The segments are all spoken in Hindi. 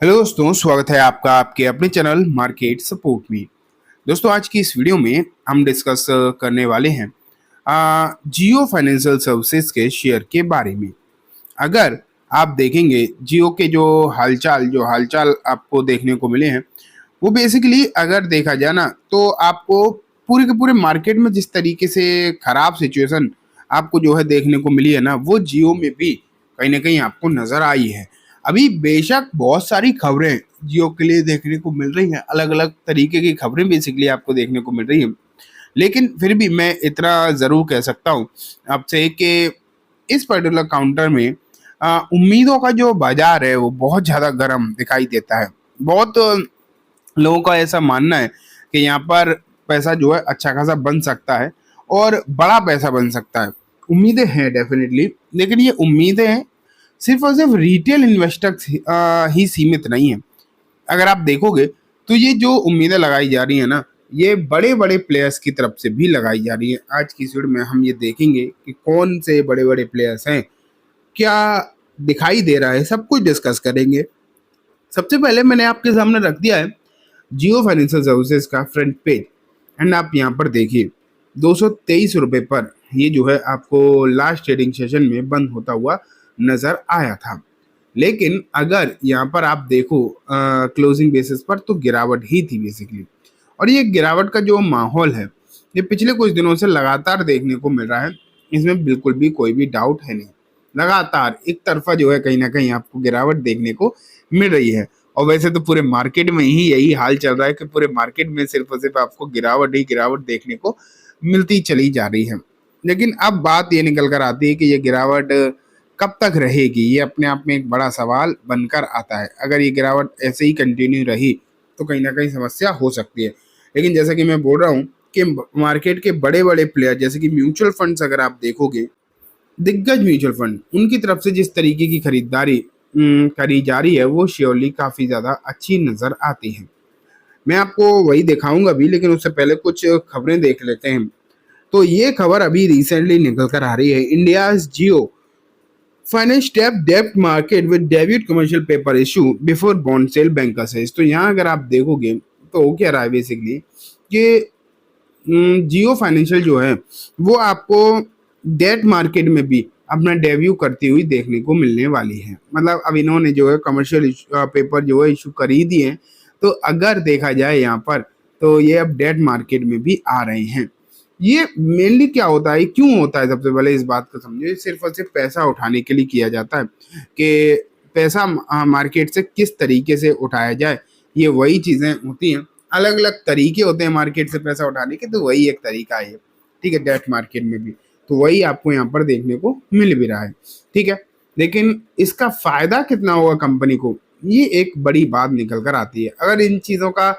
हेलो दोस्तों, स्वागत है आपका आपके अपने चैनल मार्केट सपोर्ट में। दोस्तों, आज की इस वीडियो में हम डिस्कस करने वाले हैं जियो फाइनेंशियल सर्विसेज के शेयर के बारे में। अगर आप देखेंगे जियो के जो हालचाल आपको देखने को मिले हैं, वो बेसिकली अगर देखा जाए ना तो आपको पूरे के पूरे मार्केट में जिस तरीके से खराब सिचुएशन आपको जो है देखने को मिली है ना, वो जियो में भी कहीं ना कहीं आपको नजर आई है। अभी बेशक बहुत सारी खबरें जियो के लिए देखने को मिल रही हैं, अलग अलग तरीके की खबरें बेसिकली आपको देखने को मिल रही हैं, लेकिन फिर भी मैं इतना ज़रूर कह सकता हूँ आपसे कि इस पर्टिकुलर काउंटर में उम्मीदों का जो बाजार है वो बहुत ज़्यादा गर्म दिखाई देता है। बहुत लोगों का ऐसा मानना है कि यहाँ पर पैसा जो है अच्छा खासा बन सकता है और बड़ा पैसा बन सकता है। उम्मीदें हैं डेफिनेटली, लेकिन ये उम्मीदें सिर्फ और सिर्फ रिटेल इन्वेस्टर ही सीमित नहीं है। अगर आप देखोगे तो ये जो उम्मीदें लगाई जा रही है ना, ये बड़े बड़े प्लेयर्स की तरफ से भी लगाई जा रही है। आज की इस वीडियो में हम ये देखेंगे कि कौन से बड़े बड़े प्लेयर्स हैं, क्या दिखाई दे रहा है, सब कुछ डिस्कस करेंगे। सबसे पहले मैंने आपके सामने रख दिया है जियो फाइनेंशियल सर्विसेज का फ्रंट पेज, एंड आप यहाँ पर देखिए 223 रुपये पर ये जो है आपको लास्ट ट्रेडिंग सेशन में बंद होता हुआ नजर आया था। लेकिन अगर यहाँ पर आप देखो क्लोजिंग बेसिस पर, तो गिरावट ही थी बेसिकली। और ये गिरावट का जो माहौल है ये पिछले कुछ दिनों से लगातार देखने को मिल रहा है, इसमें बिल्कुल भी कोई भी डाउट है नहीं। लगातार एक तरफा जो है कहीं ना कहीं आपको गिरावट देखने को मिल रही है। और वैसे तो पूरे मार्केट में ही यही हाल चल रहा है कि पूरे मार्केट में सिर्फ और सिर्फ आपको गिरावट ही गिरावट देखने को मिलती चली जा रही है। लेकिन अब बात ये निकल कर आती है कि ये गिरावट कब तक रहेगी, ये अपने आप में एक बड़ा सवाल बनकर आता है। अगर ये गिरावट ऐसे ही कंटिन्यू रही तो कहीं ना कहीं समस्या हो सकती है। लेकिन जैसा कि मैं बोल रहा हूँ कि मार्केट के बड़े बड़े प्लेयर जैसे कि म्यूचुअल फंड्स, अगर आप देखोगे दिग्गज म्यूचुअल फंड, उनकी तरफ से जिस तरीके की खरीदारी करी जा रही है वो श्योरली काफ़ी ज़्यादा अच्छी नज़र आती है। मैं आपको वही दिखाऊंगा भी, लेकिन उससे पहले कुछ खबरें देख लेते हैं। तो ये खबर अभी रिसेंटली निकल कर आ रही है, इंडिया जियो फाइनेंस टैप डेब्ट market with debut commercial paper issue before bond sale bank assess. तो यहाँ अगर आप देखोगे तो क्या रहा है बेसिकली कि जियो फाइनेंशियल जो है वो आपको डेट मार्केट में भी अपना डेब्यू करती हुई देखने को मिलने वाली है। मतलब अब इन्होंने जो है कमर्शियल पेपर जो है इशू कर ही दिए हैं। तो अगर देखा जाए यहाँ पर, तो ये अब डेट मार्केट में भी आ रहे हैं। ये मेनली क्या होता है, क्यों होता है, सबसे पहले इस बात को समझो। ये सिर्फ और सिर्फ पैसा उठाने के लिए किया जाता है कि पैसा मार्केट से किस तरीके से उठाया जाए। ये वही चीज़ें होती हैं, अलग अलग तरीके होते हैं मार्केट से पैसा उठाने के, तो वही एक तरीका है। ठीक है, डेट मार्केट में भी तो वही आपको यहाँ पर देखने को मिल भी रहा है। ठीक है, लेकिन इसका फायदा कितना होगा कंपनी को, ये एक बड़ी बात निकल कर आती है। अगर इन चीज़ों का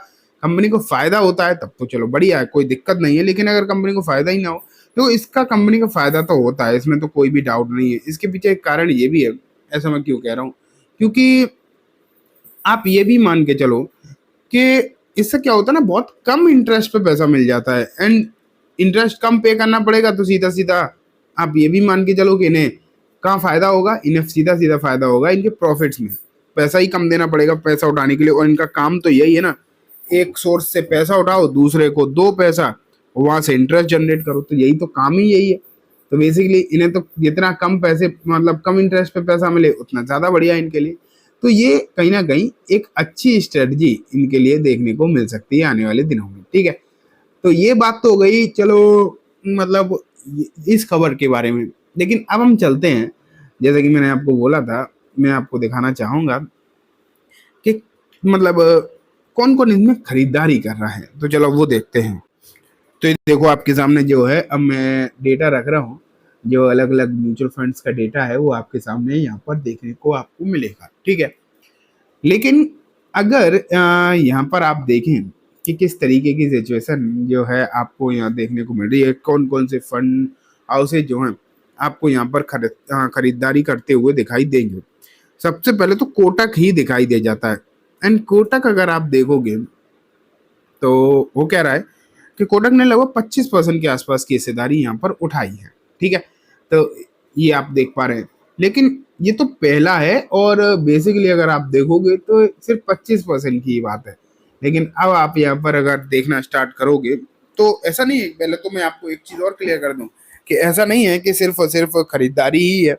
कंपनी को फायदा होता है तब तो चलो बढ़िया है, कोई दिक्कत नहीं है। लेकिन अगर कंपनी को फायदा ही ना हो तो इसका कंपनी का फायदा तो होता है, इसमें तो कोई भी डाउट नहीं है। इसके पीछे एक कारण ये भी है, ऐसा मैं क्यों कह रहा हूँ, क्योंकि आप ये भी मान के चलो कि इससे क्या होता है ना, बहुत कम इंटरेस्ट पे पैसा मिल जाता है। एंड इंटरेस्ट कम पे करना पड़ेगा तो सीधा सीधा आप ये भी मान के चलो कि इन्हें कहाँ फायदा होगा, इन्हें सीधा सीधा फायदा होगा इनके प्रॉफिट्स में। पैसा ही कम देना पड़ेगा पैसा उठाने के लिए, और इनका काम तो यही है ना, एक सोर्स से पैसा उठाओ, दूसरे को दो पैसा, वहां से इंटरेस्ट जनरेट करो। तो यही तो काम ही यही है। तो बेसिकली इन्हें तो जितना कम पैसे, मतलब कम इंटरेस्ट पे पैसा मिले उतना ज़्यादा बढ़िया है इनके लिए। तो ये कहीं ना कहीं एक अच्छी स्ट्रेटजी इनके लिए देखने को मिल सकती है आने वाले दिनों में। ठीक है, तो ये बात तो हो गई, चलो मतलब इस खबर के बारे में। लेकिन अब हम चलते हैं, जैसे कि मैंने आपको बोला था, मैं आपको दिखाना चाहूँगा कि मतलब कौन कौन इसमें खरीदारी कर रहा है। तो चलो वो देखते हैं। तो ये देखो आपके सामने जो है, अब मैं डेटा रख रहा हूँ, जो अलग अलग म्यूचुअल फंड्स का डेटा है वो आपके सामने यहाँ पर देखने को आपको मिलेगा। ठीक है, लेकिन अगर यहाँ पर आप देखें कि किस तरीके की सिचुएशन जो है आपको यहाँ देखने को मिल रही है, कौन कौन से फंड हाउसेज जो हैं आपको यहाँ पर खरीदारी करते हुए दिखाई देंगे। सबसे पहले तो कोटक ही दिखाई दे जाता है। एंड कोटक अगर आप देखोगे तो वो कह रहा है कि कोटक ने लगभग 25% के आसपास की हिस्सेदारी यहाँ पर उठाई है। ठीक है, तो ये आप देख पा रहे हैं। लेकिन ये तो पहला है और बेसिकली अगर आप देखोगे तो सिर्फ 25% की ही बात है। लेकिन अब आप यहाँ पर अगर देखना स्टार्ट करोगे तो ऐसा नहीं है। पहले तो मैं आपको एक चीज और क्लियर कर दूं कि ऐसा नहीं है कि सिर्फ और सिर्फ खरीदारी ही है।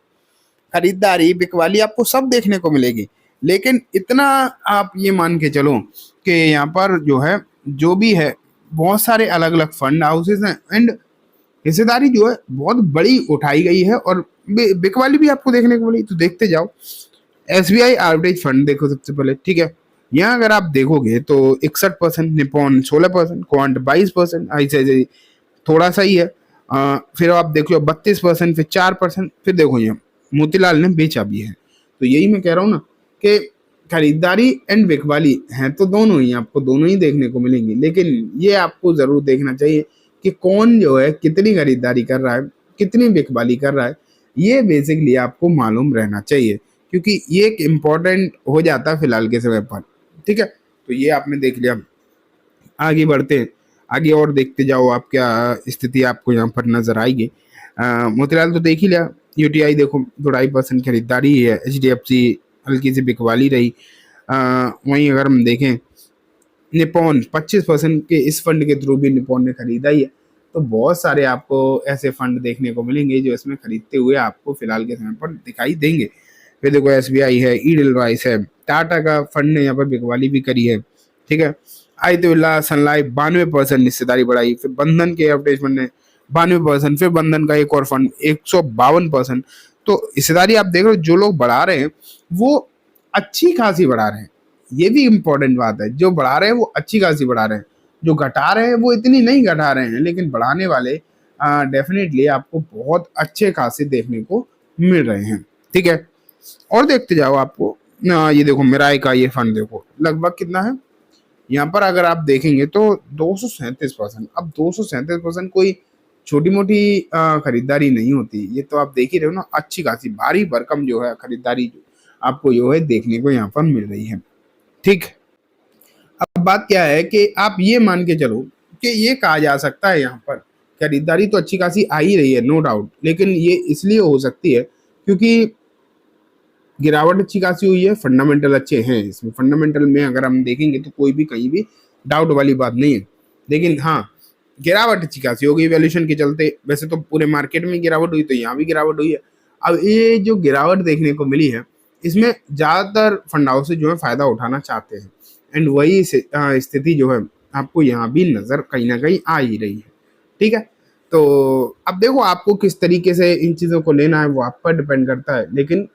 खरीदारी बिकवाली आपको सब देखने को मिलेगी, लेकिन इतना आप ये मान के चलो कि यहाँ पर जो है जो भी है बहुत सारे अलग अलग फंड हाउसेस हैं एंड हिस्सेदारी जो है बहुत बड़ी उठाई गई है और बिकवाली भी आपको देखने को मिली। तो देखते जाओ। एसबीआई आर्बिट्रेज फंड देखो सबसे पहले, ठीक है। यहाँ अगर आप देखोगे तो 61%, निपॉन 16%, क्वांट 22%, आईसीआईसीआई थोड़ा सा ही है। फिर आप देखो 32%, फिर 4%, फिर देखो ये मोतीलाल ने बेचा भी है। तो यही मैं कह रहा हूँ ना कि खरीदारी एंड बिकवाली है तो दोनों ही, आपको दोनों ही देखने को मिलेंगी, लेकिन ये आपको जरूर देखना चाहिए कि कौन जो है कितनी खरीदारी कर रहा है, कितनी बिकवाली कर रहा है। ये बेसिकली आपको मालूम रहना चाहिए, क्योंकि ये एक इम्पोर्टेंट हो जाता है फिलहाल के समय पर, ठीक है। तो ये आपने देख लिया। आगे बढ़ते हैं, आगे और देखते जाओ आप क्या स्थिति आपको यहाँ पर नजर आएगी। मोतीलाल तो देख ही लिया। यूटीआई देखो 2.5% खरीदारी ही है। एचडीएफसी हल्की सी बिकवाली रही। वहीं अगर हम देखें निपॉन 25% के इस फंड के थ्रू भी निपॉन ने खरीदा ही है। तो बहुत सारे आपको ऐसे फंड देखने को मिलेंगे जो इसमें खरीदते हुए आपको फिलहाल के समय पर दिखाई देंगे। फिर देखो एसबीआई है, ई डिलवाइस है, टाटा का फंड ने यहाँ पर बिकवाली भी करी है, ठीक है। आदित्य बिरला सन लाइफ 92% हिस्सेदारी बढ़ाई। फिर बंधन के एडवर्टाइजमेंट ने 92%, फिर बंधन का एक और फंड 152%। तो हिस्सेदारी आप देख रहे हो जो लोग बढ़ा रहे हैं वो अच्छी खासी बढ़ा रहे हैं। ये भी इम्पोर्टेंट बात है, जो बढ़ा रहे हैं वो अच्छी खासी बढ़ा रहे हैं, जो घटा रहे हैं वो इतनी नहीं घटा रहे हैं, लेकिन बढ़ाने वाले डेफिनेटली आपको बहुत अच्छे खासे देखने को मिल रहे हैं, ठीक है। और देखते जाओ आपको ये देखो मिराई का ये फंड देखो लगभग कितना है यहाँ पर अगर आप देखेंगे तो 237%। अब 237% कोई छोटी मोटी खरीदारी नहीं होती। ये तो आप देख ही रहे हो ना, अच्छी खासी भारी भरकम जो है खरीदारी जो आपको जो है देखने को यहाँ पर मिल रही है, ठीक। अब बात क्या है कि आप ये मान के चलो कि ये कहा जा सकता है यहाँ पर खरीदारी तो अच्छी खासी आ ही रही है, नो डाउट, लेकिन ये इसलिए हो सकती है क्योंकि गिरावट अच्छी खासी हुई है, फंडामेंटल अच्छे हैं। इसमें फंडामेंटल में अगर हम देखेंगे तो कोई भी कहीं भी डाउट वाली बात नहीं है, लेकिन हाँ गिरावट अच्छी खासी हो गई वैल्यूएशन के चलते। वैसे तो पूरे मार्केट में गिरावट हुई तो यहाँ भी गिरावट हुई है। अब ये जो गिरावट देखने को मिली है इसमें ज़्यादातर फंड हाउस जो है फायदा उठाना चाहते हैं एंड वही स्थिति जो है आपको यहाँ भी नज़र कहीं ना कहीं आ ही रही है, ठीक है। तो अब देखो आपको किस तरीके से इन चीज़ों को लेना है वो आप पर डिपेंड करता है, लेकिन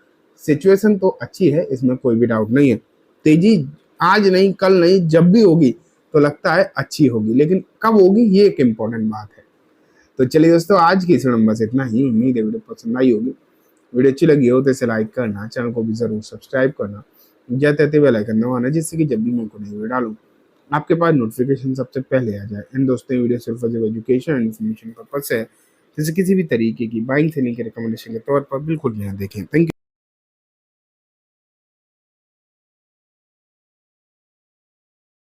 सिचुएशन तो अच्छी है, इसमें कोई भी डाउट नहीं है। तेजी आज नहीं कल नहीं जब भी होगी तो लगता है अच्छी होगी, लेकिन कब होगी ये एक इम्पोर्टेंट बात है। तो चलिए दोस्तों आज की इस वीडियो में बस इतना ही। उम्मीद है वीडियो पसंद आई होगी। वीडियो अच्छी लगी हो तो इसे लाइक करना, चैनल को भी जरूर सब्सक्राइब करना, जाते बेल आइकन दबाना, जिससे कि जब भी मैं कोई नई वीडियो डालूं आपके पास नोटिफिकेशन सबसे पहले आ जाए। इन दोस्तों वीडियो सिर्फ एजुकेशन एंड इन्फॉर्मेशन पर्पज है, जैसे किसी भी तरीके की बाइंग सेलिंग के रिकमेंडेशन के तौर पर बिल्कुल भी ना देखें। Thank you.